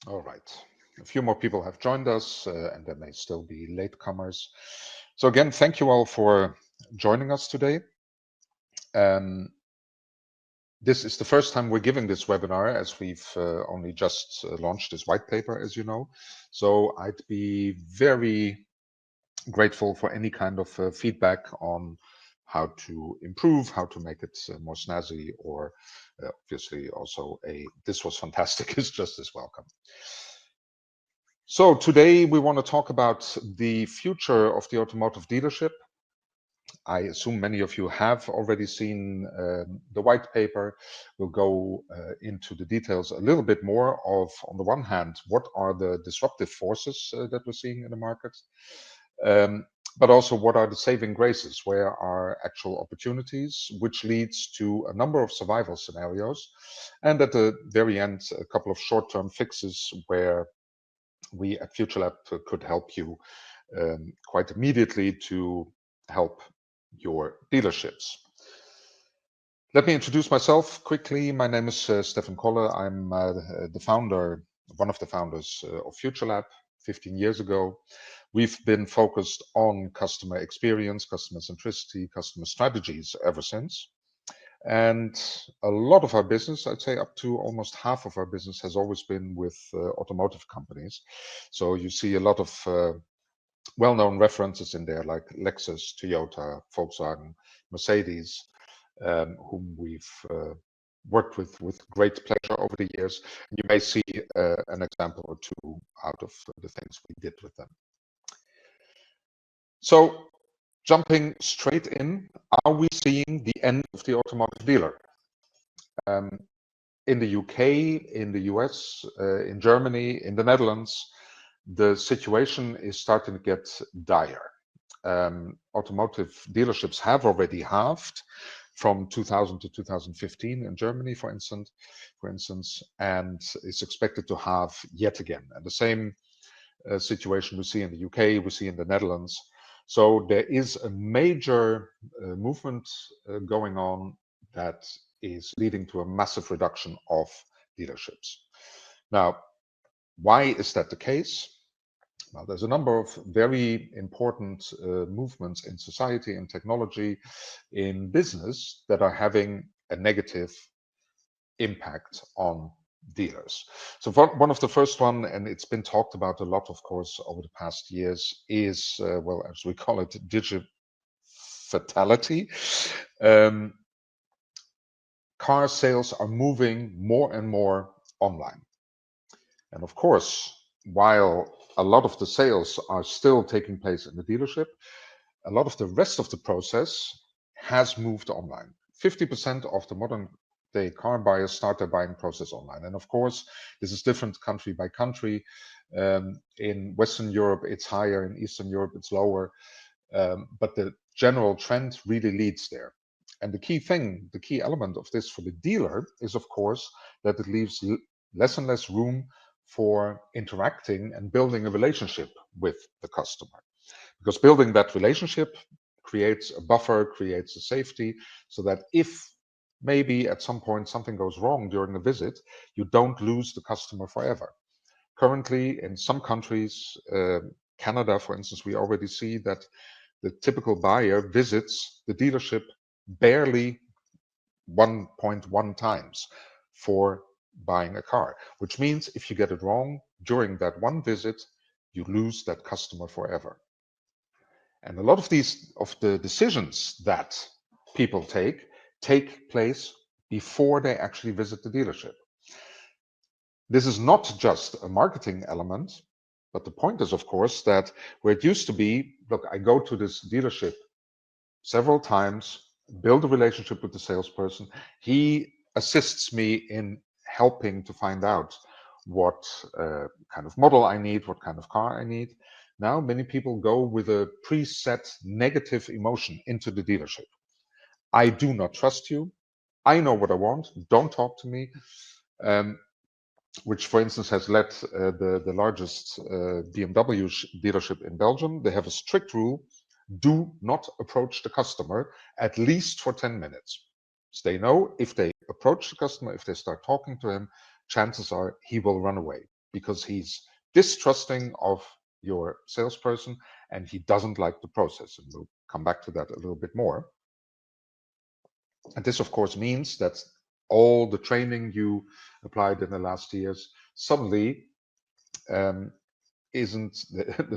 All right. A few more people have joined us, and there may still be latecomers. So again, thank you all for joining us today. Um, this is the first time we're giving this webinar, as we've only just launched this white paper, as you know. So I'd be very grateful for any kind of feedback on how to improve, how to make it more snazzy, or obviously also this was fantastic is just as welcome. So today we want to talk about the future of the automotive dealership. I assume many of you have already seen the white paper. We'll go into the details a little bit more of, on the one hand, what are the disruptive forces that we're seeing in the market, but also what are the saving graces, where are actual opportunities, which leads to a number of survival scenarios, and at the very end, a couple of short-term fixes where we at FutureLab could help you quite immediately to help your dealerships. Let me introduce myself quickly. My name is Stefan Kolle. I'm the founder, one of the founders of FutureLab 15 years ago. We've been focused on customer experience, customer centricity, customer strategies ever since. And a lot of our business, I'd say up to almost half of our business, has always been with automotive companies. So you see a lot of well-known references in there, like Lexus, Toyota, Volkswagen, Mercedes, whom we've worked with great pleasure over the years. You may see an example or two out of the things we did with them. So jumping straight in, are we seeing the end of the automotive dealer? In the UK, in the US, in Germany, in the Netherlands, the situation is starting to get dire. Automotive dealerships have already halved from 2000 to 2015 in Germany, for instance, and is expected to halve yet again. And the same situation we see in the UK, we see in the Netherlands. So there is a major movement going on that is leading to a massive reduction of dealerships. Now, why is that the case? Well, there's a number of very important movements in society, in technology, in business that are having a negative impact on dealers. So one of the first one, and it's been talked about a lot, of course, over the past years, is, well, as we call it, digital fatality. Car sales are moving more and more online. And of course, while a lot of the sales are still taking place in the dealership, a lot of the rest of the process has moved online. 50% of the modern day car buyers start their buying process online. And of course, this is different country by country. In Western Europe, it's higher. In Eastern Europe, it's lower. But the general trend really leads there. And the key thing, the key element of this for the dealer is, of course, that it leaves less and less room for interacting and building a relationship with the customer. Because building that relationship creates a buffer, creates a safety, so that if maybe at some point something goes wrong during a visit, you don't lose the customer forever. Currently, in some countries, Canada, for instance, we already see that the typical buyer visits the dealership barely 1.1 times for buying a car, which means if you get it wrong during that one visit, you lose that customer forever. And a lot of the decisions that people take place before they actually visit the dealership. This is not just a marketing element, but the point is, of course, that where it used to be, look, I go to this dealership several times, build a relationship with the salesperson. He assists me in helping to find out what kind of model I need, what kind of car I need. Now, many people go with a preset negative emotion into the dealership. I do not trust you. I know what I want. Don't talk to me. Which, for instance, has led the largest BMW dealership in Belgium. They have a strict rule: do not approach the customer at least for 10 minutes. So they know if they approach the customer, if they start talking to him, chances are he will run away. because he's distrusting of your salesperson and he doesn't like the process. And we'll come back to that a little bit more. And this, of course, means that all the training you applied in the last years suddenly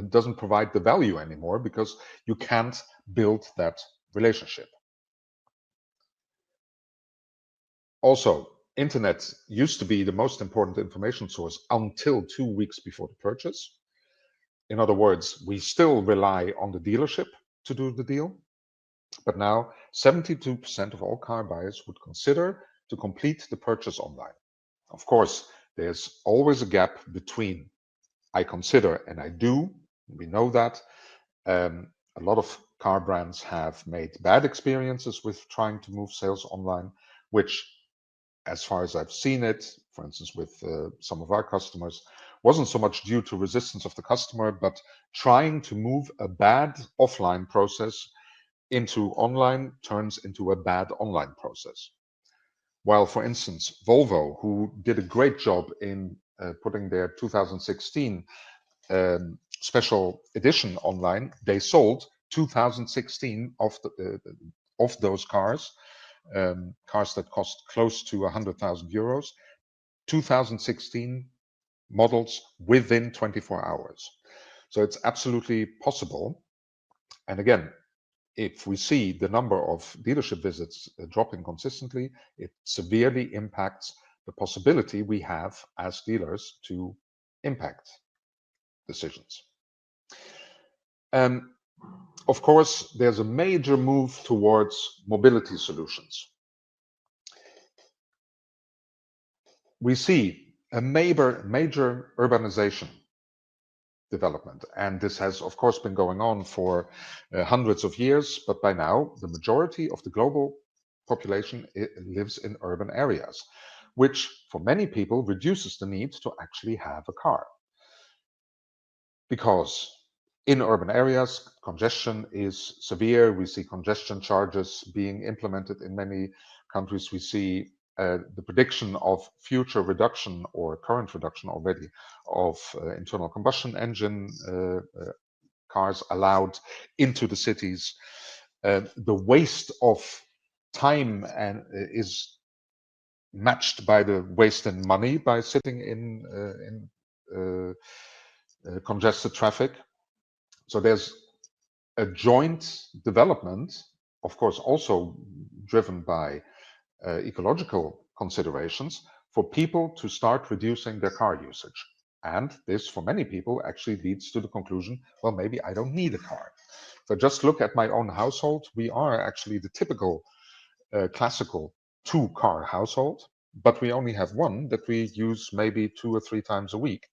doesn't provide the value anymore, because you can't build that relationship. Also, internet used to be the most important information source until 2 weeks before the purchase. In other words, we still rely on the dealership to do the deal, but now 72% of all car buyers would consider to complete the purchase online. Of course, there's always a gap between I consider and I do. We know that. A lot of car brands have made bad experiences with trying to move sales online, which, as far as I've seen it, for instance, with some of our customers, wasn't so much due to resistance of the customer, but trying to move a bad offline process into online turns into a bad online process. While, for instance, Volvo, who did a great job in putting their 2016 special edition online, they sold 2016 of those cars, cars that cost close to 100,000 euros, 2016 models within 24 hours. So it's absolutely possible. And again, if we see the number of dealership visits dropping consistently, it severely impacts the possibility we have as dealers to impact decisions. Of course, there's a major move towards mobility solutions. We see a major urbanization development, and this has, of course, been going on for hundreds of years, but by now, the majority of the global population lives in urban areas, which for many people reduces the need to actually have a car. Because in urban areas, congestion is severe. We see congestion charges being implemented in many countries. We see the prediction of future reduction or current reduction already of internal combustion engine cars allowed into the cities. The waste of time is matched by the waste in money by sitting in congested traffic. So there's a joint development, of course, also driven by ecological considerations, for people to start reducing their car usage. And this, for many people, actually leads to the conclusion, well, maybe I don't need a car. So just look at my own household. We are actually the typical classical two-car household, but we only have one that we use maybe 2 or 3 times a week,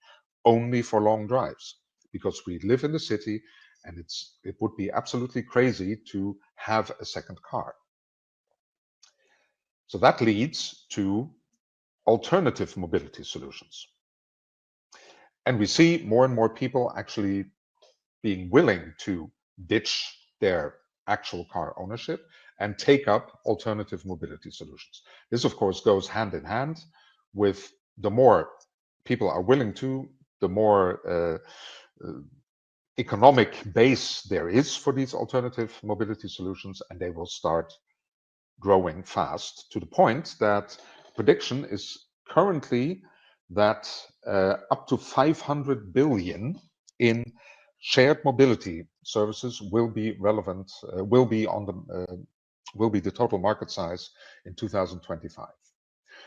only for long drives, because we live in the city and it would be absolutely crazy to have a second car. So that leads to alternative mobility solutions. And we see more and more people actually being willing to ditch their actual car ownership and take up alternative mobility solutions. This, of course, goes hand in hand with the more people are willing to, the more economic base there is for these alternative mobility solutions, and they will start growing fast, to the point that prediction is currently that up to 500 billion in shared mobility services will be relevant, will be the total market size in 2025.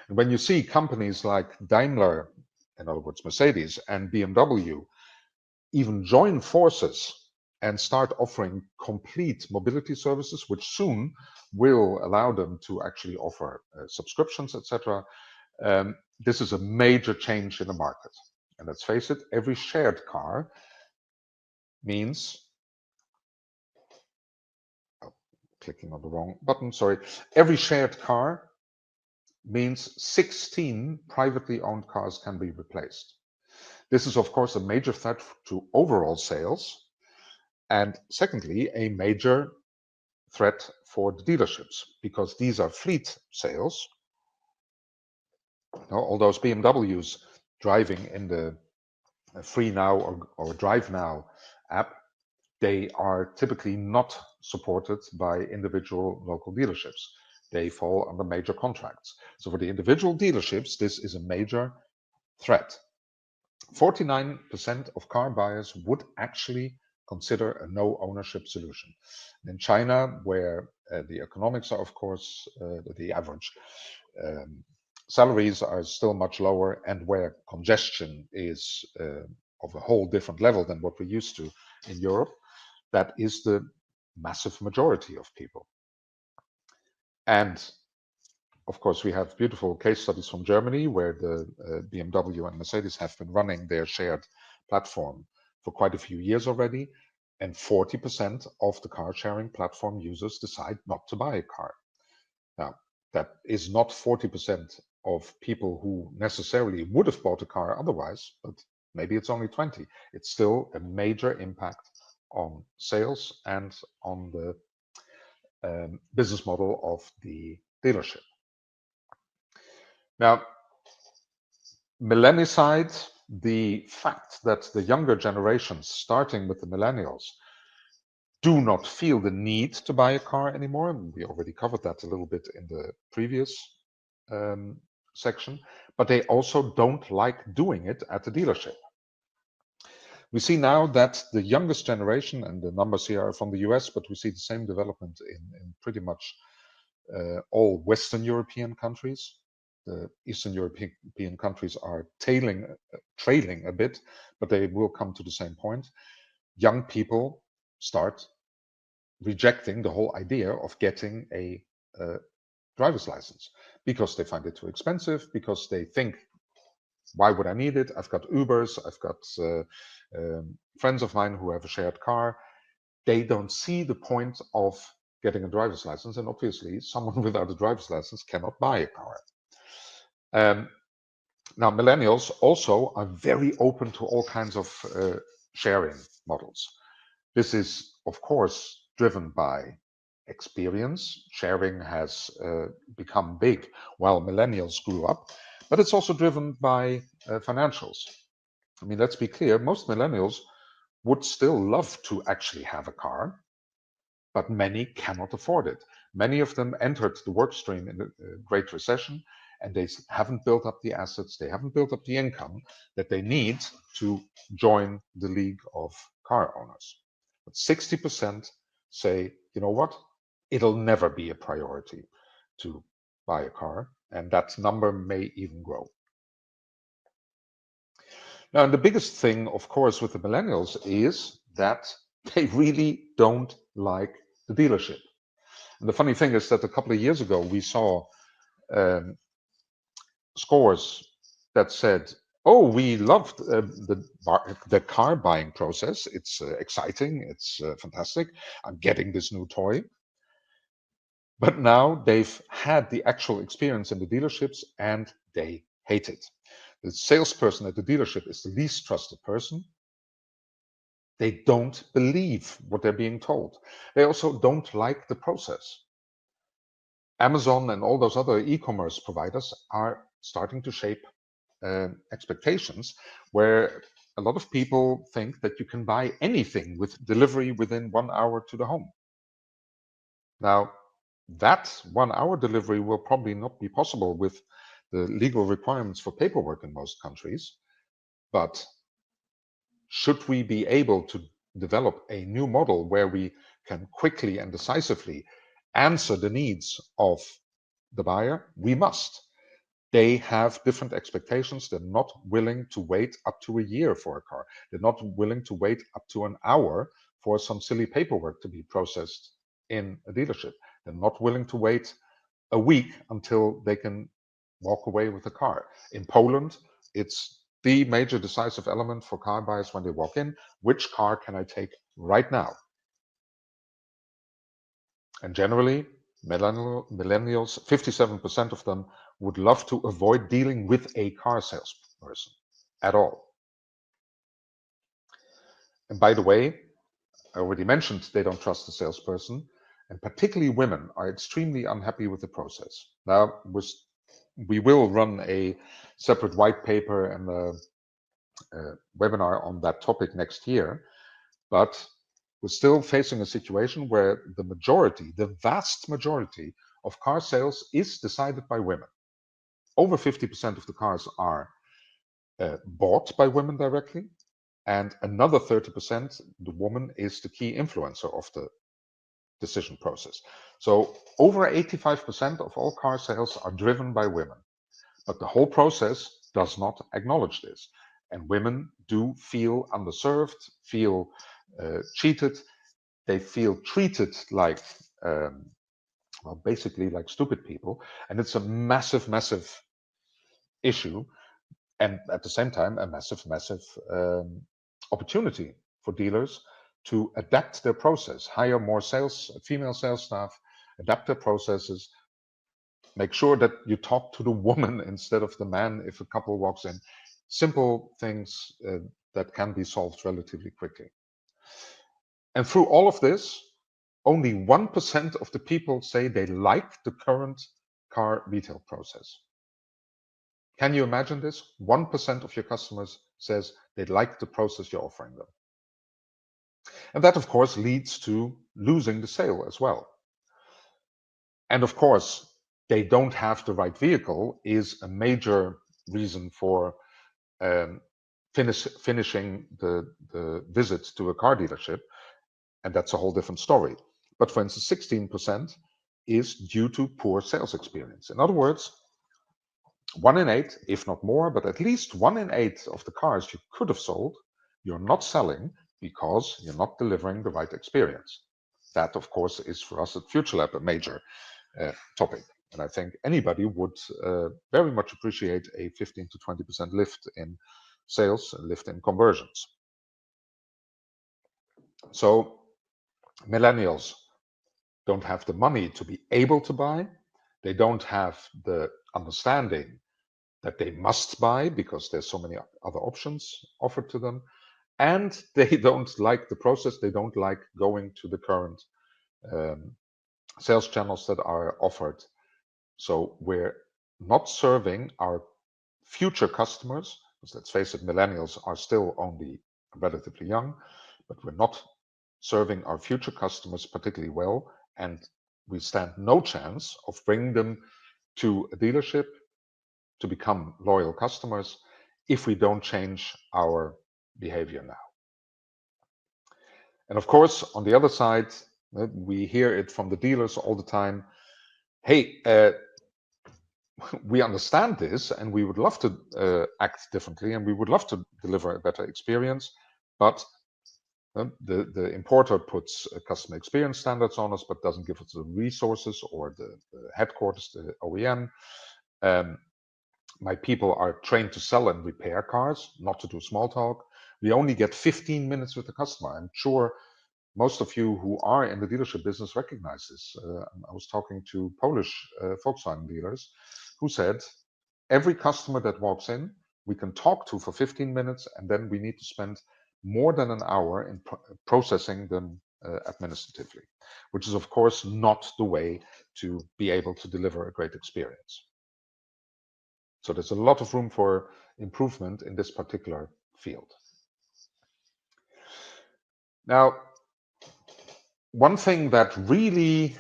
And when you see companies like Daimler, in other words, Mercedes, and BMW even join forces and start offering complete mobility services, which soon will allow them to actually offer subscriptions, etc. This is a major change in the market. And let's face it, every shared car means, clicking on the wrong button, sorry. Every shared car means 16 privately owned cars can be replaced. This is, of course, a major threat to overall sales. And secondly, a major threat for the dealerships, because these are fleet sales. All those BMWs driving in the Free Now or Drive Now app, they are typically not supported by individual local dealerships. They fall under major contracts. So for the individual dealerships, this is a major threat. 49% of car buyers would actually consider a no ownership solution. In China, where the economics are, of course, the average salaries are still much lower, and where congestion is of a whole different level than what we're used to in Europe, that is the massive majority of people. And of course, we have beautiful case studies from Germany where the BMW and Mercedes have been running their shared platform for quite a few years already. And 40% of the car sharing platform users decide not to buy a car. Now, that is not 40% of people who necessarily would have bought a car otherwise, but maybe it's only 20. It's still a major impact on sales and on the business model of the dealership. Now, millennicide, the fact that the younger generations, starting with the millennials, do not feel the need to buy a car anymore. We already covered that a little bit in the previous section, but they also don't like doing it at the dealership. We see now that the youngest generation, and the numbers here are from the US, but we see the same development in pretty much all Western European countries. The Eastern European countries are trailing a bit, but they will come to the same point. Young people start rejecting the whole idea of getting a driver's license because they find it too expensive, because they think, why would I need it? I've got Ubers, I've got friends of mine who have a shared car. They don't see the point of getting a driver's license, and obviously someone without a driver's license cannot buy a car. Now, millennials also are very open to all kinds of sharing models. This is, of course, driven by experience. Sharing has become big while millennials grew up, but it's also driven by financials. I mean, let's be clear, most millennials would still love to actually have a car, but many cannot afford it. Many of them entered the work stream in the Great Recession, and they haven't built up the assets, they haven't built up the income that they need to join the league of car owners. But 60% say, you know what, it'll never be a priority to buy a car, and that number may even grow. Now, the biggest thing, of course, with the millennials is that they really don't like the dealership. And the funny thing is that a couple of years ago, we saw scores that said, oh, we loved the car buying process. It's exciting. It's fantastic. I'm getting this new toy. But now they've had the actual experience in the dealerships and they hate it. The salesperson at the dealership is the least trusted person. They don't believe what they're being told. They also don't like the process. Amazon and all those other e-commerce providers are starting to shape expectations where a lot of people think that you can buy anything with delivery within 1 hour to the home. Now, that 1 hour delivery will probably not be possible with the legal requirements for paperwork in most countries, but should we be able to develop a new model where we can quickly and decisively answer the needs of the buyer, we must. They have different expectations. They're not willing to wait up to a year for a car. They're not willing to wait up to an hour for some silly paperwork to be processed in a dealership. They're not willing to wait a week until they can walk away with a car. In Poland, it's the major decisive element for car buyers when they walk in. Which car can I take right now? And generally, millennials, 57% of them would love to avoid dealing with a car salesperson at all. And by the way, I already mentioned they don't trust the salesperson, and particularly women are extremely unhappy with the process. Now, we're we will run a separate white paper and a webinar on that topic next year, but we're still facing a situation where the majority, the vast majority of car sales is decided by women. Over 50% of the cars are bought by women directly, and another 30%, the woman is the key influencer of the decision process. So over 85% of all car sales are driven by women, but the whole process does not acknowledge this. And women do feel underserved, feel cheated. They feel treated like, well, basically like stupid people. And it's a massive, massive issue. And at the same time, a massive, massive opportunity for dealers to adapt their process, hire more female sales staff, adapt their processes, make sure that you talk to the woman instead of the man if a couple walks in. Simple things that can be solved relatively quickly. And through all of this, only 1% of the people say they like the current car retail process. Can you imagine this? 1% of your customers says they like the process you're offering them. And that, of course, leads to losing the sale as well. And of course, they don't have the right vehicle is a major reason for finishing the visit to a car dealership. And that's a whole different story. But for instance, 16% is due to poor sales experience. In other words, 1 in 8, if not more, but at least 1 in 8 of the cars you could have sold, you're not selling because you're not delivering the right experience. That, of course, is for us at FutureLab a major topic. And I think anybody would very much appreciate a 15 to 20% lift in sales, a lift in conversions. So millennials don't have the money to be able to buy. They don't have the understanding that they must buy because there's so many other options offered to them. And they don't like the process. They don't like going to the current sales channels that are offered. So we're not serving our future customers, because let's face it, millennials are still only relatively young, but we're not serving our future customers particularly well, and we stand no chance of bringing them to a dealership to become loyal customers if we don't change our behavior now. And of course, on the other side, we hear it from the dealers all the time. Hey, we understand this and we would love to act differently and we would love to deliver a better experience, but the importer puts customer experience standards on us, but doesn't give us the resources, or the headquarters, the OEM. My people are trained to sell and repair cars, not to do small talk. We only get 15 minutes with the customer. I'm sure most of you who are in the dealership business recognize this. I was talking to Polish Volkswagen dealers who said, every customer that walks in, we can talk to for 15 minutes, and then we need to spend more than an hour in processing them administratively, which is, of course, not the way to be able to deliver a great experience. So there's a lot of room for improvement in this particular field. Now, one thing that really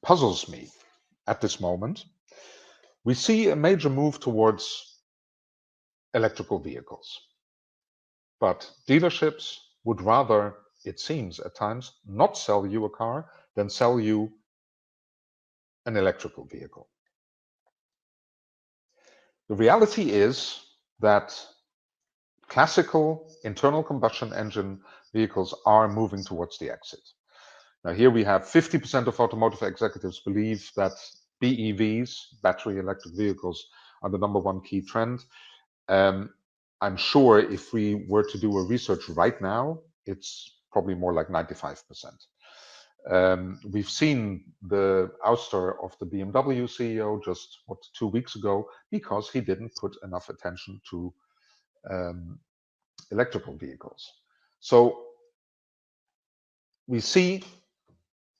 puzzles me at this moment, we see a major move towards electrical vehicles. But dealerships would rather, it seems at times, not sell you a car than sell you an electrical vehicle. The reality is that classical internal combustion engine vehicles are moving towards the exit. Now here we have 50% of automotive executives believe that BEVs, battery electric vehicles, are the #1 key trend. I'm sure if we were to do a research right now, it's probably more like 95%. We've seen the ouster of the BMW CEO just 2 weeks ago because he didn't put enough attention to electrical vehicles. So we see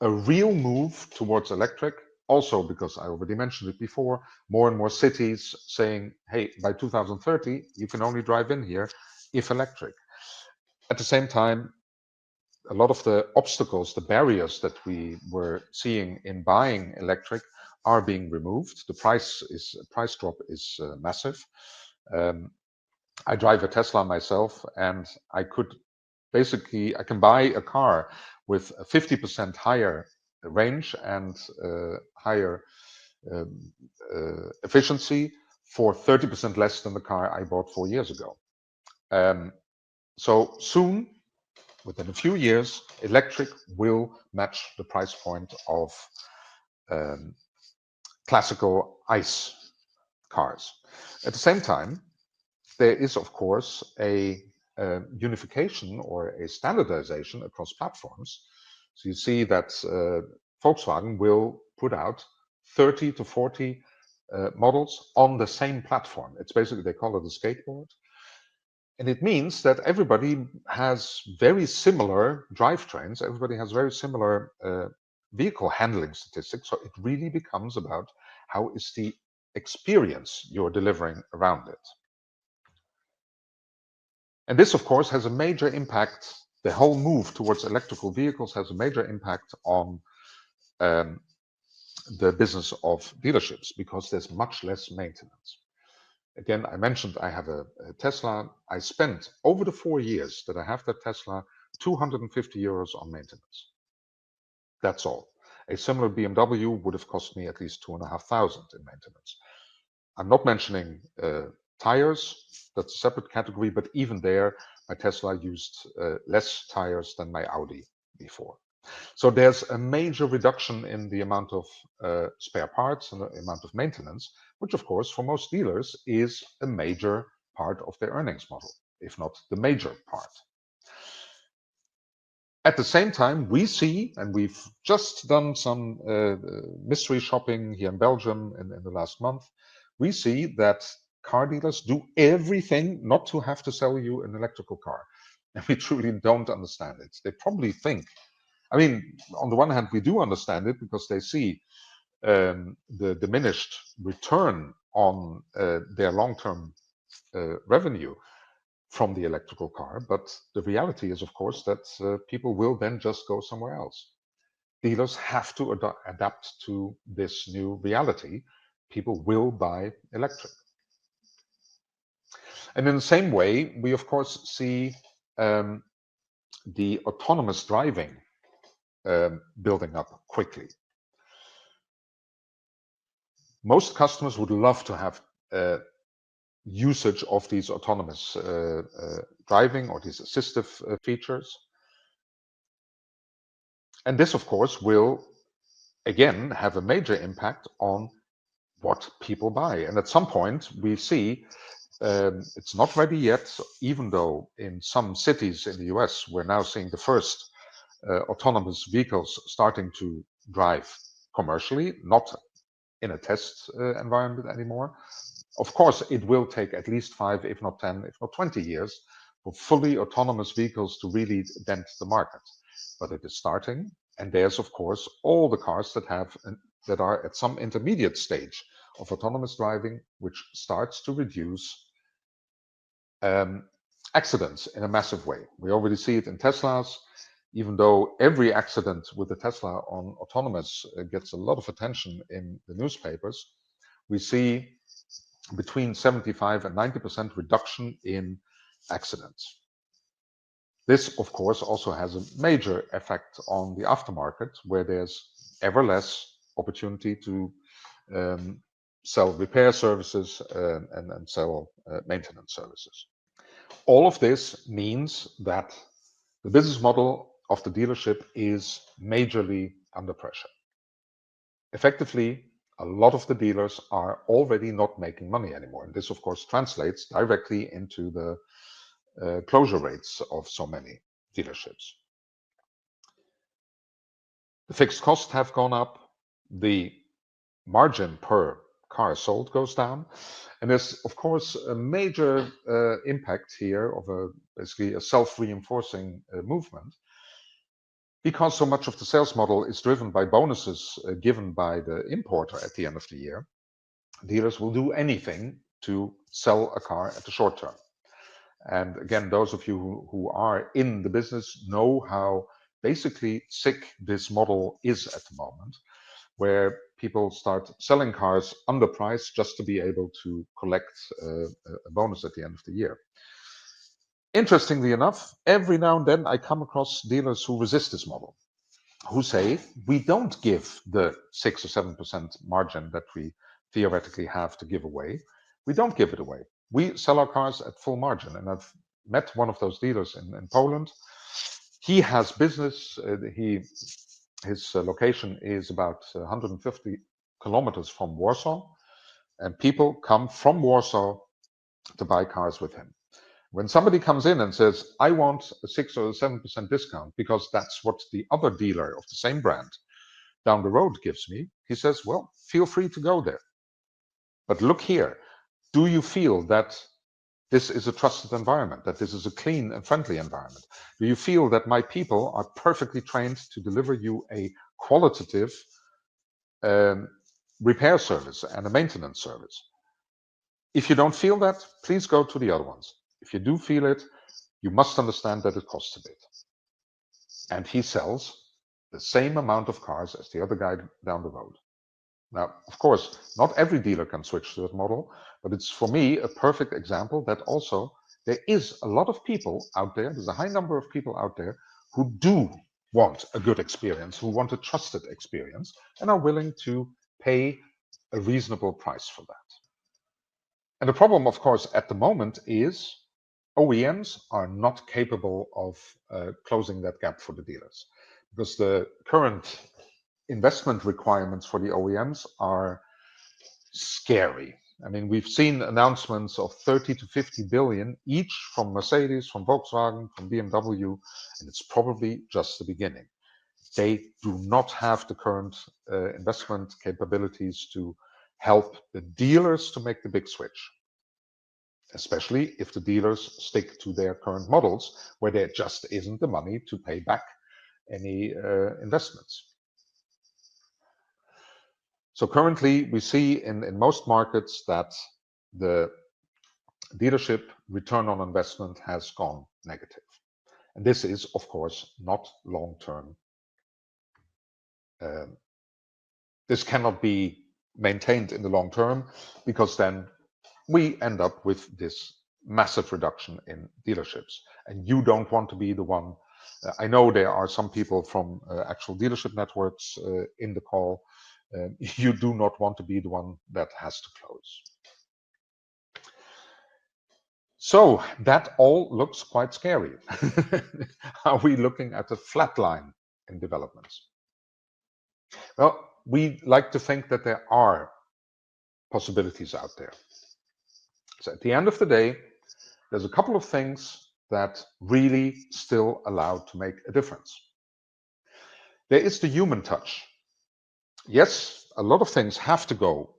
a real move towards electric Also, because I already mentioned it before, more and more cities saying, hey, by 2030, you can only drive in here if electric. At the same time, a lot of the obstacles, the barriers that we were seeing in buying electric are being removed. The price drop is massive. I drive a Tesla myself, and I can buy a car with a 50% higher range and higher efficiency for 30% less than the car I bought 4 years ago. So soon, within a few years, electric will match the price point of classical ICE cars. At the same time, there is, of course, a unification or a standardization across platforms. So you see that Volkswagen will put out 30 to 40 models on the same platform. It's basically, they call it a skateboard. And it means that everybody has very similar drivetrains, everybody has very similar vehicle handling statistics. So it really becomes about how is the experience you're delivering around it. And this, of course, has a major impact. The whole move towards electrical vehicles has a major impact on the business of dealerships because there's much less maintenance. Again, I mentioned I have a Tesla. I spent over the 4 years that I have that Tesla, 250 euros on maintenance. That's all. A similar BMW would have cost me at least 2,500 in maintenance. I'm not mentioning tires, that's a separate category, but even there, my Tesla used less tires than my Audi before. So there's a major reduction in the amount of spare parts and the amount of maintenance, which of course for most dealers is a major part of their earnings model, if not the major part. At the same time, we see, and we've just done some mystery shopping here in Belgium in the last month, we see that car dealers do everything not to have to sell you an electrical car. And we truly don't understand it. They probably think, I mean, on the one hand, we do understand it because they see the diminished return on their long-term revenue from the electrical car. But the reality is, of course, that people will then just go somewhere else. Dealers have to adapt to this new reality. People will buy electric. And in the same way, we, of course, see the autonomous driving building up quickly. Most customers would love to have usage of these autonomous driving or these assistive features. And this, of course, will, again, have a major impact on what people buy. And at some point, we see it's not ready yet, even though in some cities in the US, we're now seeing the first autonomous vehicles starting to drive commercially, not in a test environment anymore. Of course, it will take at least 5, if not 10, if not 20 years for fully autonomous vehicles to really dent the market. But it is starting, and there's, of course, all the cars that are at some intermediate stage of autonomous driving, which starts to reduce accidents in a massive way. We already see it in Teslas, even though every accident with the Tesla on autonomous gets a lot of attention in the newspapers. We see between 75 and 90% reduction in accidents. This, of course, also has a major effect on the aftermarket, where there's ever less opportunity to sell repair services and sell maintenance services. All of this means that the business model of the dealership is majorly under pressure. Effectively, a lot of the dealers are already not making money anymore. And this, of course, translates directly into the closure rates of so many dealerships. The fixed costs have gone up. The margin per car sold goes down. And there's, of course, a major impact here of basically a self-reinforcing movement. Because so much of the sales model is driven by bonuses given by the importer at the end of the year, dealers will do anything to sell a car at the short term. And again, those of you who are in the business know how basically sick this model is at the moment, where people start selling cars underpriced just to be able to collect a bonus at the end of the year. Interestingly enough, every now and then I come across dealers who resist this model, who say, we don't give the 6 or 7% margin that we theoretically have to give away. We don't give it away. We sell our cars at full margin. And I've met one of those dealers in Poland. He has business. His location is about 150 kilometers from Warsaw. And people come from Warsaw to buy cars with him. When somebody comes in and says, I want a 6 or 7% discount because that's what the other dealer of the same brand down the road gives me, he says, well, feel free to go there. But look here, do you feel that this is a trusted environment, that this is a clean and friendly environment? Do you feel that my people are perfectly trained to deliver you a qualitative repair service and a maintenance service? If you don't feel that, please go to the other ones. If you do feel it, you must understand that it costs a bit. And he sells the same amount of cars as the other guy down the road. Now, of course, not every dealer can switch to that model, but it's for me a perfect example that also there is a lot of people out there, there's a high number of people out there who do want a good experience, who want a trusted experience, and are willing to pay a reasonable price for that. And the problem, of course, at the moment is OEMs are not capable of closing that gap for the dealers, because the current investment requirements for the OEMs are scary. I mean, we've seen announcements of 30 to 50 billion each from Mercedes, from Volkswagen, from BMW, and it's probably just the beginning. They do not have the current investment capabilities to help the dealers to make the big switch, especially if the dealers stick to their current models where there just isn't the money to pay back any investments. So currently we see in most markets that the dealership return on investment has gone negative. And this is, of course, not long-term. This cannot be maintained in the long term, because then we end up with this massive reduction in dealerships. And you don't want to be the one. I know there are some people from actual dealership networks in the call. You do not want to be the one that has to close. So that all looks quite scary. Are we looking at a flat line in developments? Well, we like to think that there are possibilities out there. So at the end of the day, there's a couple of things that really still allow to make a difference. There is the human touch. Yes, a lot of things have to go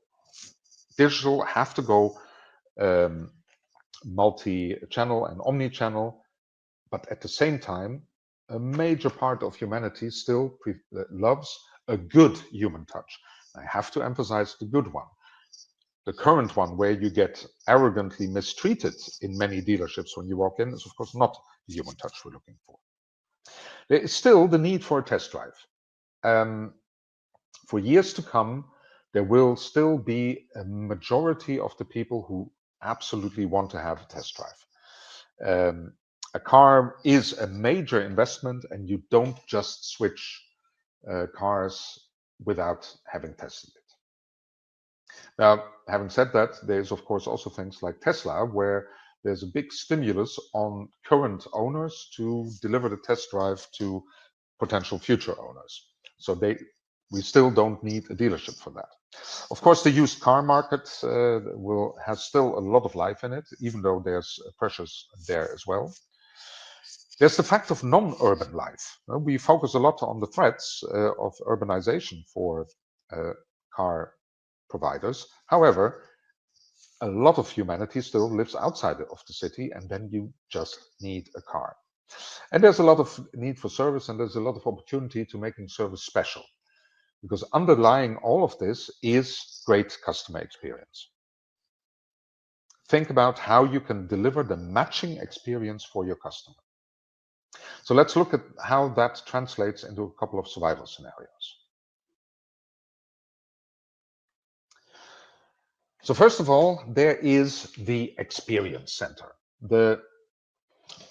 digital, have to go multi-channel and omni-channel, but at the same time, a major part of humanity still loves a good human touch. I have to emphasize the good one. The current one, where you get arrogantly mistreated in many dealerships when you walk in, is of course not the human touch we're looking for. There is still the need for a test drive. For years to come, there will still be a majority of the people who absolutely want to have a test drive. A car is a major investment, and you don't just switch cars without having tested it. Now, having said that, there's of course also things like Tesla, where there's a big stimulus on current owners to deliver the test drive to potential future owners. So we still don't need a dealership for that. Of course, the used car market has still a lot of life in it, even though there's pressures there as well. There's the fact of non-urban life. We focus a lot on the threats of urbanization for car providers. However, a lot of humanity still lives outside of the city, and then you just need a car. And there's a lot of need for service, and there's a lot of opportunity to making service special, because underlying all of this is great customer experience. Think about how you can deliver the matching experience for your customer. So let's look at how that translates into a couple of survival scenarios. So first of all, there is the experience center, the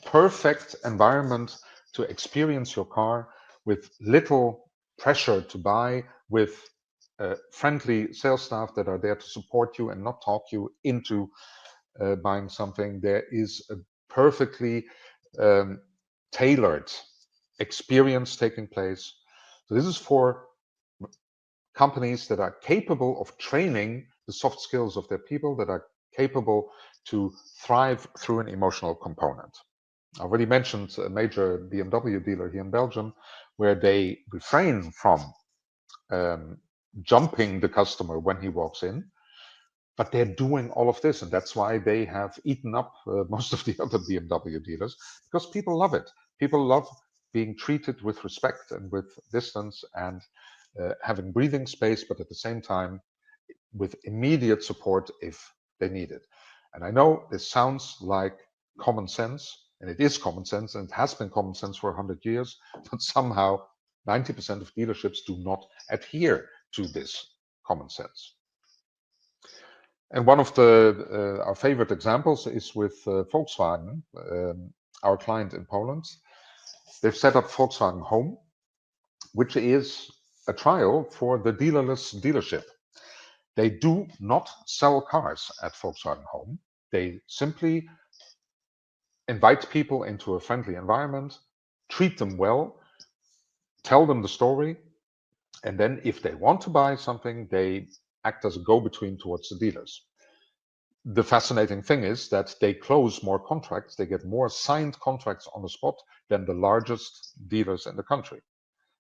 perfect environment to experience your car with little pressure to buy, with friendly sales staff that are there to support you and not talk you into buying something. There is a perfectly tailored experience taking place. So this is for companies that are capable of training the soft skills of their people, that are capable to thrive through an emotional component. I already mentioned a major BMW dealer here in Belgium, where they refrain from jumping the customer when he walks in, but they're doing all of this, and that's why they have eaten up most of the other BMW dealers, because people love it. People love being treated with respect and with distance, and having breathing space, but at the same time with immediate support if they need it. And I know this sounds like common sense, and it is common sense, and it has been common sense for 100 years, but somehow 90% of dealerships do not adhere to this common sense. And one of our favorite examples is with Volkswagen, our client in Poland. They've set up Volkswagen Home, which is a trial for the dealerless dealership. They do not sell cars at Volkswagen Home. They simply invite people into a friendly environment, treat them well, tell them the story, and then if they want to buy something, they act as a go-between towards the dealers. The fascinating thing is that they close more contracts, they get more signed contracts on the spot than the largest dealers in the country,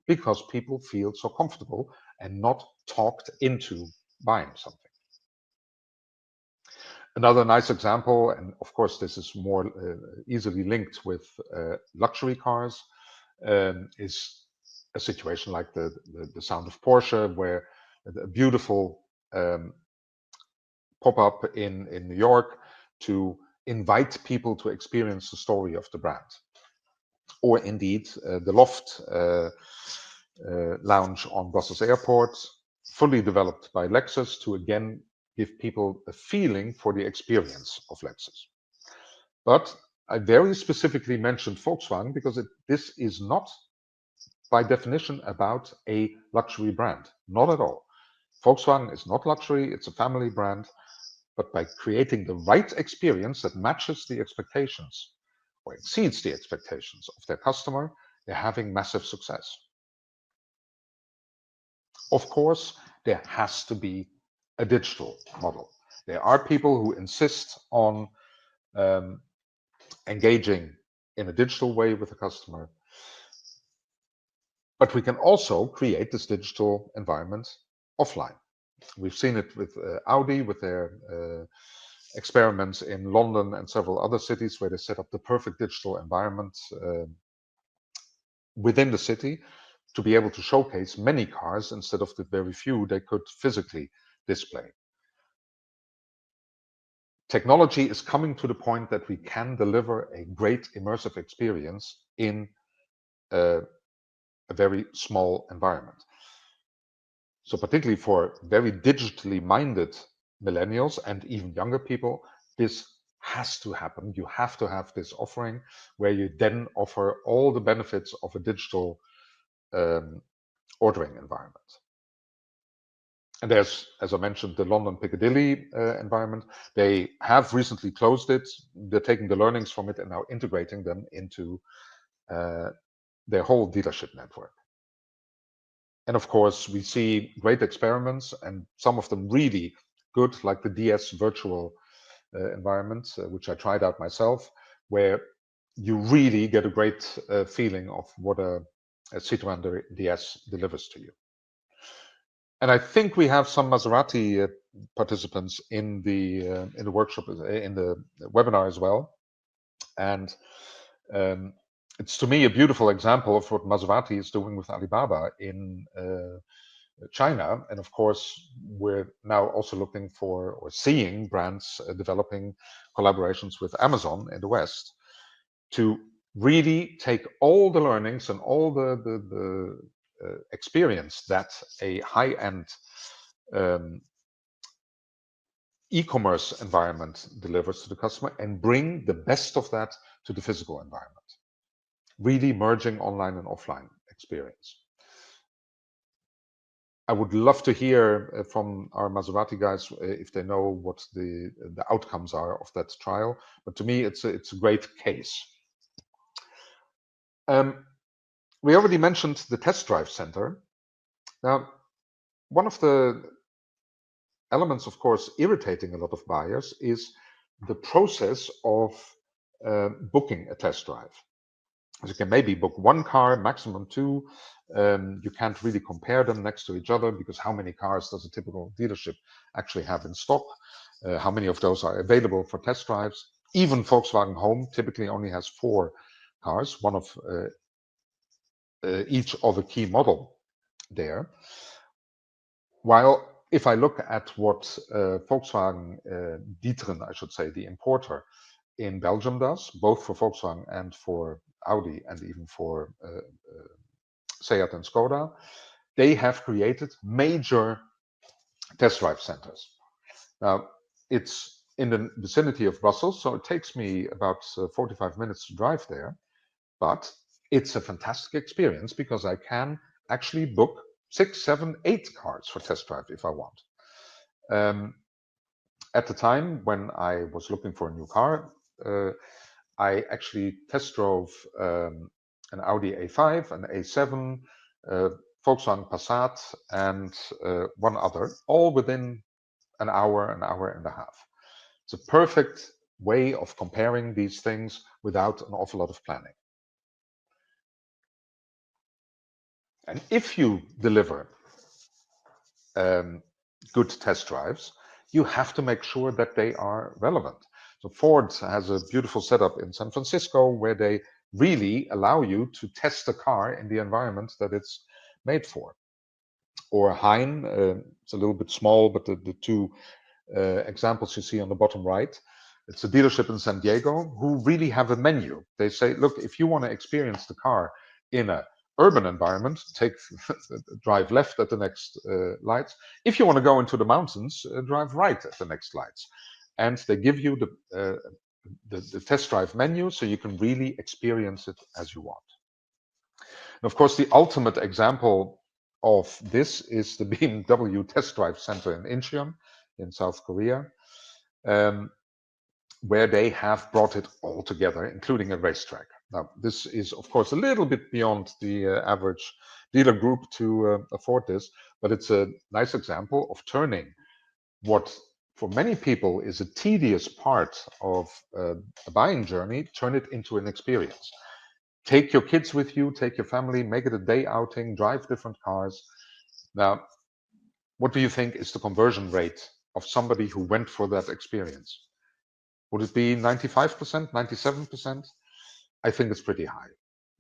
because people feel so comfortable and not talked into buying something. Another nice example, and of course this is more easily linked with luxury cars, is a situation like the sound of Porsche, where a beautiful pop-up in New York to invite people to experience the story of the brand. Or indeed the Loft lounge on Brussels Airport, fully developed by Lexus to again give people a feeling for the experience of Lexus. But I very specifically mentioned Volkswagen because this is not by definition about a luxury brand. Not at all. Volkswagen is not luxury, it's a family brand, but by creating the right experience that matches the expectations or exceeds the expectations of their customer, they're having massive success. Of course, there has to be a digital model. There are people who insist on engaging in a digital way with the customer, but we can also create this digital environment offline. We've seen it with Audi, with their experiments in London and several other cities, where they set up the perfect digital environment within the city to be able to showcase many cars instead of the very few they could physically display. Technology is coming to the point that we can deliver a great immersive experience in a very small environment. So particularly for very digitally minded millennials and even younger people, this has to happen. You have to have this offering where you then offer all the benefits of a digital ordering environment. And there's, as I mentioned, the London Piccadilly environment. They have recently closed it. They're taking the learnings from it and now integrating them into their whole dealership network. And of course, we see great experiments and some of them really good, like the DS virtual environment, which I tried out myself, where you really get a great feeling of what a Citroën DS delivers to you. And I think we have some Maserati participants in the workshop, in the webinar as well. And It's to me a beautiful example of what Maserati is doing with Alibaba in China. And of course, we're now also looking for or seeing brands developing collaborations with Amazon in the West to really take all the learnings and all the experience that a high-end um, e-commerce environment delivers to the customer and bring the best of that to the physical environment, really merging online and offline experience. I would love to hear from our Maserati guys if they know what the outcomes are of that trial. But to me, it's a great case. We already mentioned the test drive center. Now, one of the elements, of course, irritating a lot of buyers is the process of booking a test drive. As you can maybe book one car, maximum two. You can't really compare them next to each other because how many cars does a typical dealership actually have in stock? How many of those are available for test drives? Even Volkswagen Home typically only has 4 cars, one of each of a key model there. While if I look at what Volkswagen D'Ieteren, I should say, the importer in Belgium does, both for Volkswagen and for Audi and even for Seat and Skoda, they have created major test drive centers. Now, it's in the vicinity of Brussels, so it takes me about 45 minutes to drive there, but it's a fantastic experience because I can actually book 6, 7, 8 cars for test drive if I want. At the time when I was looking for a new car, I actually test drove an Audi A5, an A7, Volkswagen Passat, and one other, all within an hour and a half. It's a perfect way of comparing these things without an awful lot of planning. And if you deliver good test drives, you have to make sure that they are relevant. So Ford has a beautiful setup in San Francisco where they really allow you to test a car in the environment that it's made for. Or Hein, it's a little bit small, but the two examples you see on the bottom right, it's a dealership in San Diego who really have a menu. They say, look, if you want to experience the car in a urban environment, take drive left at the next lights. If you want to go into the mountains, drive right at the next lights. And they give you the test drive menu so you can really experience it as you want. And of course, the ultimate example of this is the BMW test drive center in Incheon in South Korea, where they have brought it all together, including a racetrack. Now, this is, of course, a little bit beyond the average dealer group to afford this, but it's a nice example of turning what for many people is a tedious part of a buying journey, turn it into an experience. Take your kids with you, take your family, make it a day outing, drive different cars. Now, what do you think is the conversion rate of somebody who went for that experience? Would it be 95%, 97%? I think it's pretty high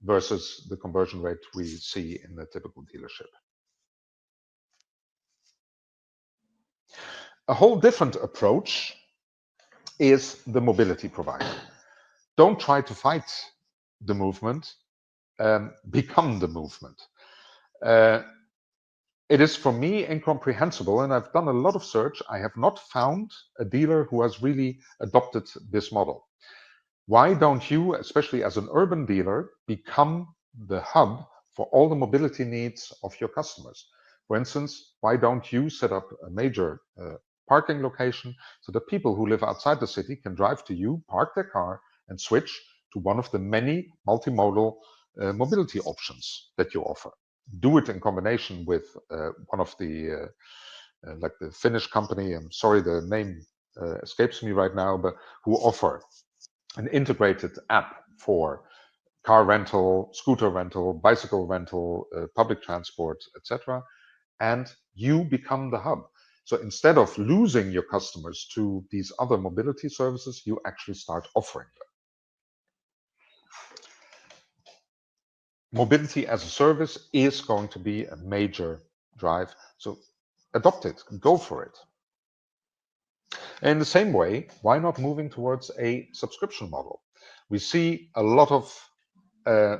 versus the conversion rate we see in the typical dealership. A whole different approach is the mobility provider. Don't try to fight the movement, become the movement. It is for me incomprehensible, and I've done a lot of search. I have not found a dealer who has really adopted this model. Why don't you, especially as an urban dealer, become the hub for all the mobility needs of your customers? For instance, why don't you set up a major parking location so that people who live outside the city can drive to you, park their car, and switch to one of the many multimodal mobility options that you offer? Do it in combination with one of the like the Finnish company, I'm sorry, the name escapes me right now, but who offer an integrated app for car rental, scooter rental, bicycle rental, public transport, etc. And you become the hub. So instead of losing your customers to these other mobility services, you actually start offering them. Mobility as a service is going to be a major drive. So adopt it, go for it. In the same way, why not moving towards a subscription model? We see a lot of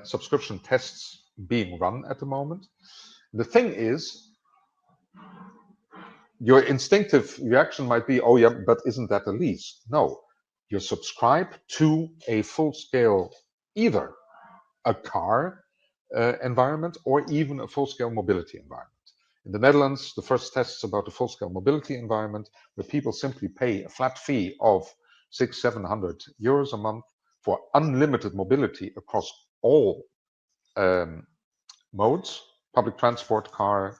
subscription tests being run at the moment. The thing is, your instinctive reaction might be, oh yeah, but isn't that a lease? No, you subscribe to a full-scale, either a car environment or even a full-scale mobility environment. In the Netherlands, the first tests about the full-scale mobility environment, where people simply pay a flat fee of 600-700 euros a month for unlimited mobility across all modes, public transport, car,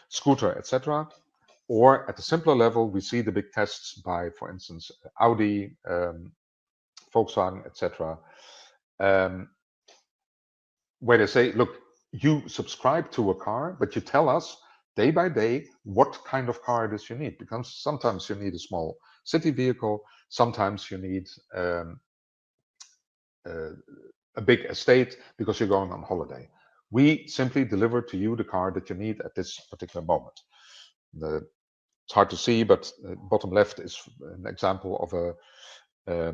scooter, etc. Or at a simpler level, we see the big tests by, for instance, Audi, Volkswagen, etc., where they say, look, you subscribe to a car, but you tell us day by day what kind of car it is you need. Because sometimes you need a small city vehicle, sometimes you need a big estate because you're going on holiday. We simply deliver to you the car that you need at this particular moment. It's hard to see, but bottom left is an example of a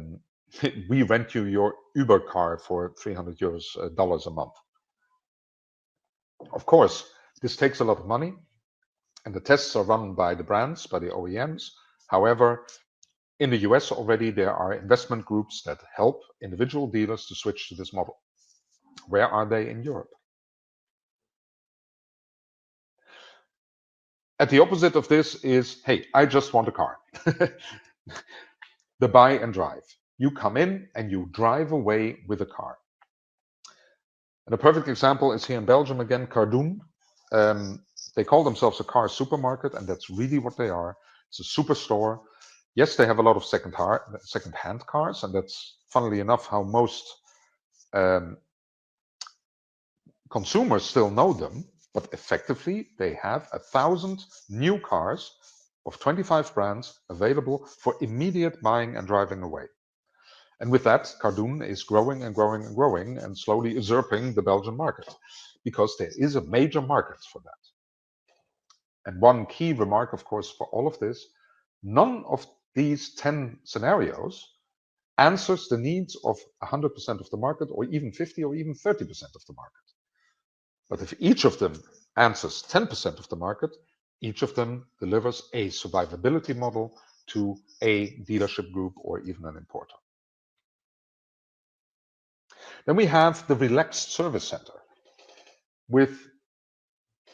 we rent you your Uber car for 300 euros dollars a month. Of course, this takes a lot of money, and the tests are run by the brands, by the OEMs. However, in the US already, there are investment groups that help individual dealers to switch to this model. Where are they in Europe? At the opposite of this is, hey, I just want a car. The buy and drive. You come in and you drive away with a car. And a perfect example is here in Belgium again, Cardoon. They call themselves a car supermarket, and that's really what they are. It's a superstore. Yes, they have a lot of second-hand cars, and that's, funnily enough, how most consumers still know them. But effectively, they have 1,000 new cars of 25 brands available for immediate buying and driving away. And with that, Cardoon is growing and growing and growing and slowly usurping the Belgian market, because there is a major market for that. And one key remark, of course, for all of this, none of these 10 scenarios answers the needs of 100% of the market, or even 50 or even 30% of the market. But if each of them answers 10% of the market, each of them delivers a survivability model to a dealership group or even an importer. Then we have the relaxed service center. With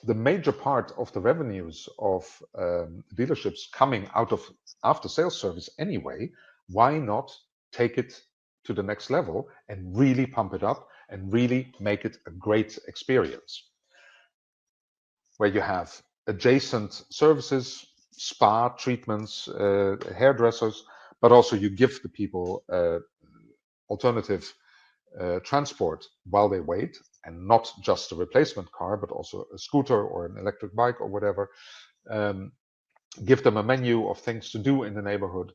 the major part of the revenues of dealerships coming out of after sales service anyway, why not take it to the next level and really pump it up and really make it a great experience, where you have adjacent services, spa treatments, hairdressers, but also you give the people alternative transport while they wait, and not just a replacement car, but also a scooter or an electric bike or whatever. Give them a menu of things to do in the neighborhood.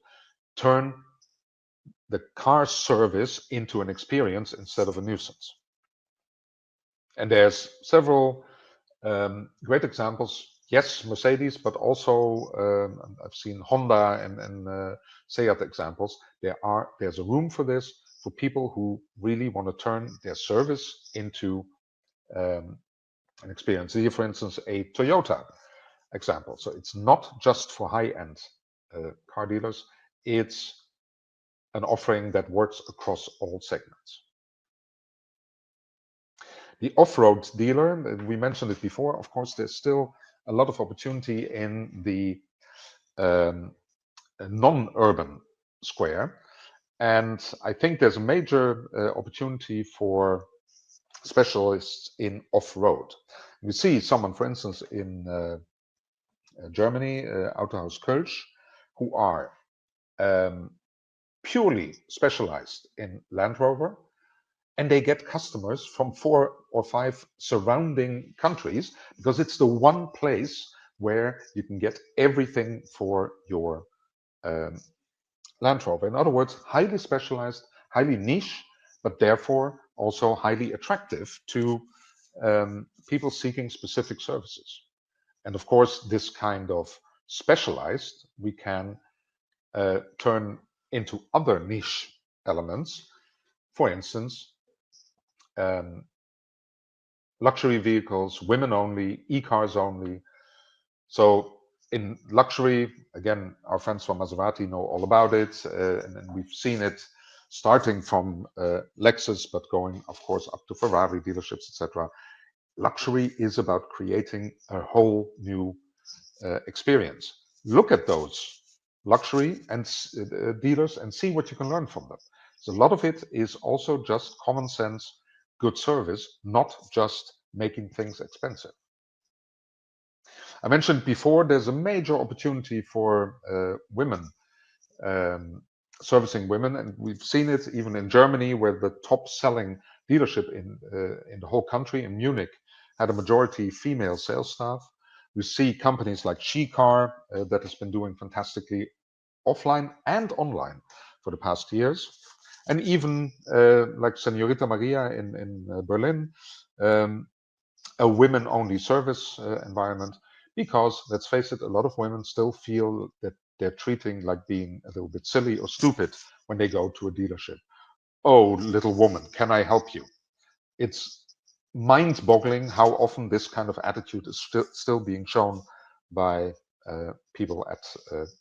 Turn the car service into an experience instead of a nuisance. And there's several great examples. Yes, Mercedes, but also I've seen Honda and Seat examples. There's a room for this, for people who really want to turn their service into an experience. Here, for instance, a Toyota example. So it's not just for high-end car dealers. It's an offering that works across all segments. The off-road dealer, we mentioned it before, of course, there's still a lot of opportunity in the non-urban square. And I think there's a major opportunity for specialists in off-road. We see someone, for instance, in Germany, Autohaus Kölsch, who are purely specialized in Land Rover, and they get customers from 4 or 5 surrounding countries, because it's the one place where you can get everything for your Land Rover. In other words, highly specialized, highly niche, but therefore also highly attractive to people seeking specific services. And of course, this kind of specialized we can turn into other niche elements. For instance, luxury vehicles, women only, e-cars only. So in luxury, again, our friends from Maserati know all about it, and we've seen it starting from Lexus, but going, of course, up to Ferrari dealerships, etc. Luxury is about creating a whole new experience. Look at those luxury and dealers and see what you can learn from them. So a lot of it is also just common sense, good service, not just making things expensive. I mentioned before there's a major opportunity for women, servicing women, and we've seen it even in Germany, where the top selling dealership in the whole country, in Munich, had a majority female sales staff. We see companies like She-Car that has been doing fantastically offline and online for the past years. And even like Senorita Maria in Berlin, a women-only service environment, because let's face it, a lot of women still feel that they're treating like being a little bit silly or stupid when they go to a dealership. Oh, little woman, can I help you? It's mind-boggling how often this kind of attitude is still being shown by people at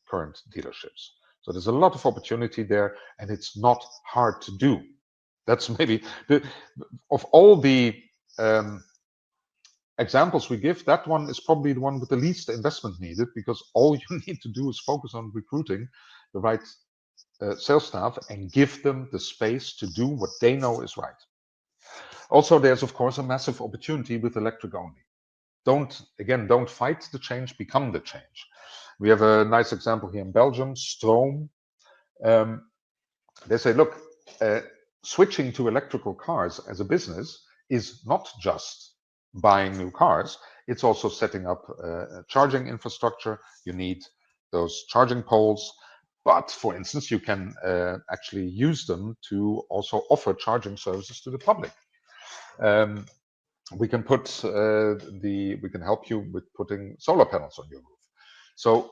current dealerships. So there's a lot of opportunity there, and it's not hard to do. That's maybe of all the examples we give, that one is probably the one with the least investment needed, because all you need to do is focus on recruiting the right sales staff and give them the space to do what they know is right. Also, there's of course a massive opportunity with electric only. Don't fight the change, become the change. We have a nice example here in Belgium, Stroom. They say, look, switching to electrical cars as a business is not just buying new cars, it's also setting up charging infrastructure. You need those charging poles, but for instance, you can actually use them to also offer charging services to the public. We can help you with putting solar panels on your roof. So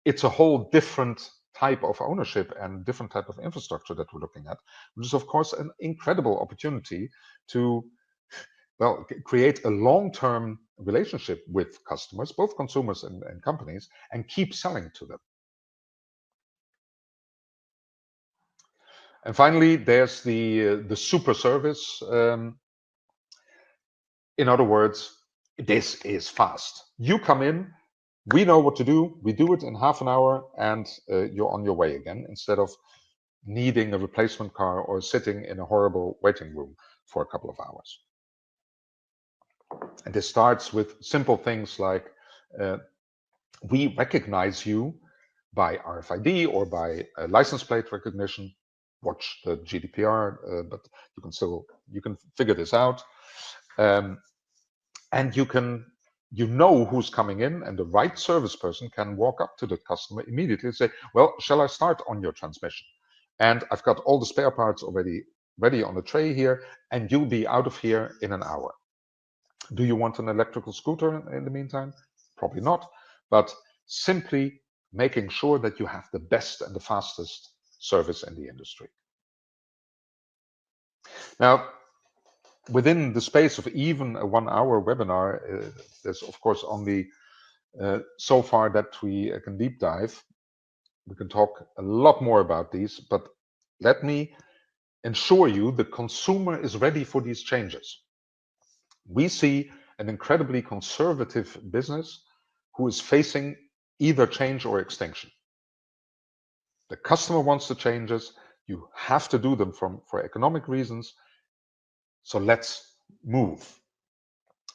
it's a whole different type of ownership and different type of infrastructure that we're looking at, which is of course an incredible opportunity to, well, create a long-term relationship with customers, both consumers and companies, and keep selling to them. And finally, there's the super service. In other words, this is fast. You come in, we know what to do, we do it in half an hour, and you're on your way again, instead of needing a replacement car or sitting in a horrible waiting room for a couple of hours. And this starts with simple things like we recognize you by RFID or by license plate recognition. Watch the GDPR, but you can figure this out. And you know who's coming in, and the right service person can walk up to the customer immediately and say, well, shall I start on your transmission? And I've got all the spare parts already ready on the tray here, and you'll be out of here in an hour. Do you want an electrical scooter in the meantime? Probably not, but simply making sure that you have the best and the fastest service in the industry. Now, within the space of even a 1 hour webinar, there's of course only so far that we can deep dive. We can talk a lot more about these, but let me ensure you the consumer is ready for these changes. We see an incredibly conservative business who is facing either change or extinction. The customer wants the changes. You have to do them for economic reasons. So let's move.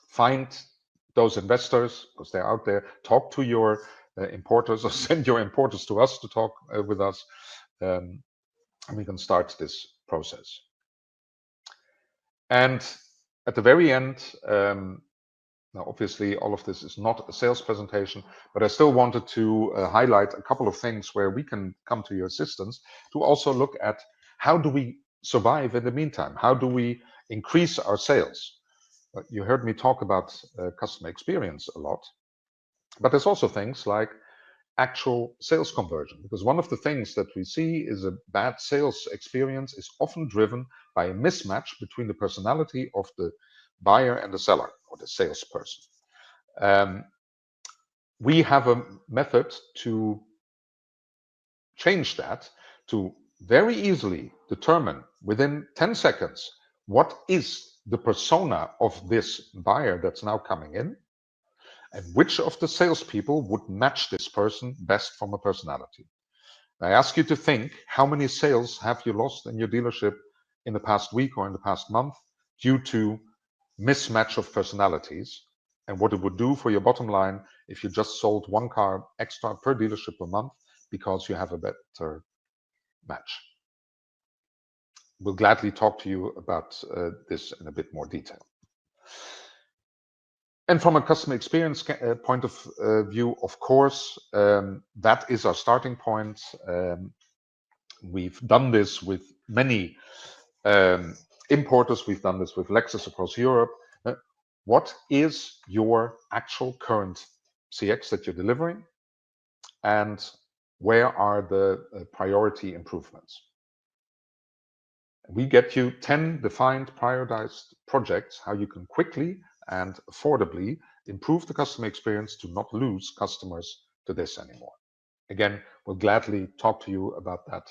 Find those investors, because they're out there. Talk to your importers, or send your importers to us to talk with us, and we can start this process. And at the very end, now obviously all of this is not a sales presentation, but I still wanted to highlight a couple of things where we can come to your assistance to also look at how do we survive in the meantime? How do we increase our sales? You heard me talk about customer experience a lot, but there's also things like actual sales conversion, because one of the things that we see is a bad sales experience is often driven by a mismatch between the personality of the buyer and the seller or the salesperson. We have a method to change that, to very easily determine within 10 seconds what is the persona of this buyer that's now coming in, and which of the salespeople would match this person best from a personality. I ask you to think, how many sales have you lost in your dealership in the past week or in the past month due to mismatch of personalities, and what it would do for your bottom line if you just sold one car extra per dealership per month because you have a better match. We'll gladly talk to you about this in a bit more detail. And from a customer experience point of view, of course, that is our starting point. We've done this with many importers. We've done this with Lexus across Europe. What is your actual current CX that you're delivering, and where are the priority improvements? We get you 10 defined prioritized projects, how you can quickly and affordably improve the customer experience to not lose customers to this anymore. Again, we'll gladly talk to you about that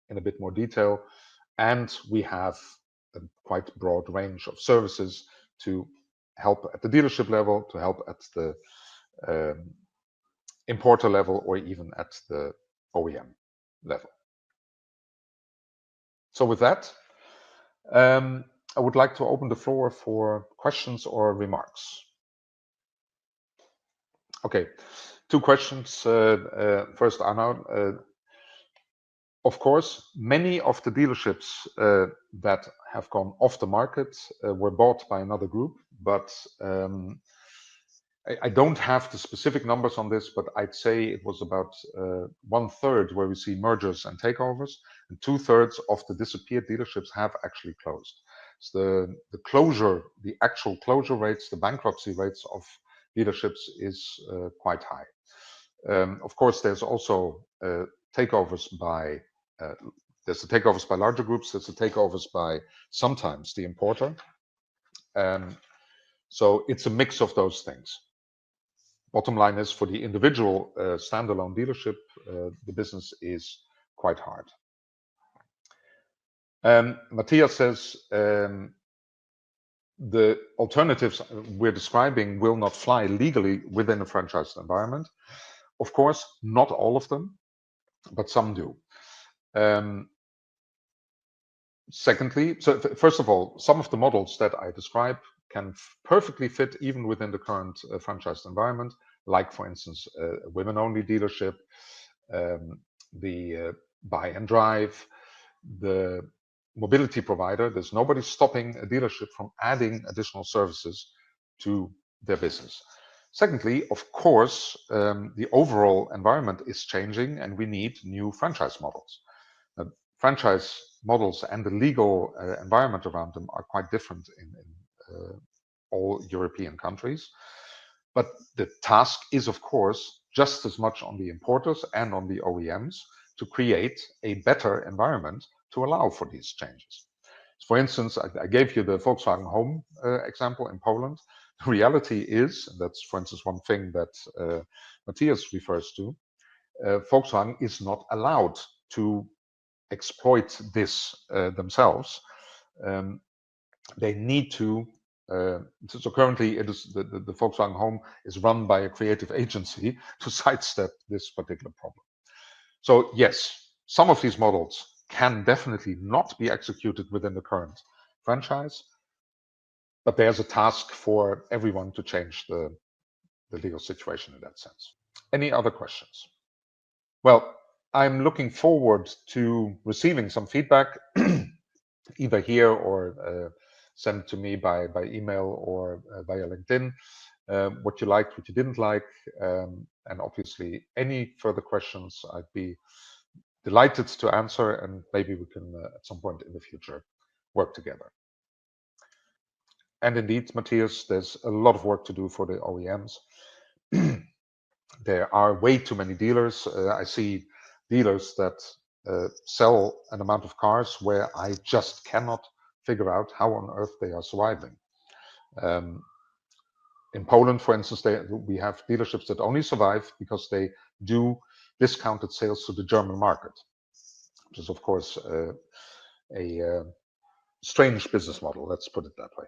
in a bit more detail. And we have a quite broad range of services to help at the dealership level, to help at the importer level, or even at the OEM level. So with that, I would like to open the floor for questions or remarks. Okay, two questions. First, Arno. Of course, many of the dealerships that have gone off the market were bought by another group, but I don't have the specific numbers on this, but I'd say it was about 1/3 where we see mergers and takeovers, and 2/3 of the disappeared dealerships have actually closed. So the actual closure rates, the bankruptcy rates of dealerships is quite high. Of course, there's also takeovers by there's the takeovers by larger groups. There's the takeovers by sometimes the importer. So it's a mix of those things. Bottom line is, for the individual standalone dealership, the business is quite hard. Matthias says the alternatives we're describing will not fly legally within a franchised environment. Of course, not all of them, but some do. Secondly, so first of all, some of the models that I describe can perfectly fit even within the current franchised environment, like, for instance, a women-only dealership, the buy and drive, the mobility provider. There's nobody stopping a dealership from adding additional services to their business. Secondly, of course, the overall environment is changing, and we need new franchise models. Franchise models and the legal environment around them are quite different in all European countries. But the task is, of course, just as much on the importers and on the OEMs to create a better environment to allow for these changes. For instance, I gave you the Volkswagen Home example in Poland. The reality is, and that's, for instance, one thing that Matthias refers to, Volkswagen is not allowed to exploit this themselves. They need to. So currently, it is the Volkswagen Home is run by a creative agency to sidestep this particular problem. So yes, some of these models can definitely not be executed within the current franchise, but there's a task for everyone to change the legal situation in that sense. Any other questions? Well, I'm looking forward to receiving some feedback, either here or sent to me by email or via LinkedIn. What you liked, what you didn't like, and obviously any further questions, I'd be delighted to answer, and maybe we can at some point in the future work together. And indeed, Matthias, there's a lot of work to do for the OEMs. There are way too many dealers. I see dealers that sell an amount of cars where I just cannot figure out how on earth they are surviving. In Poland, for instance, we have dealerships that only survive because they do discounted sales to the German market, which is, of course, a strange business model. Let's put it that way.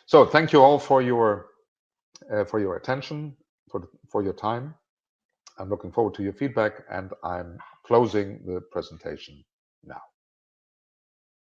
So, thank you all for your attention, for your time. I'm looking forward to your feedback, and I'm closing the presentation now.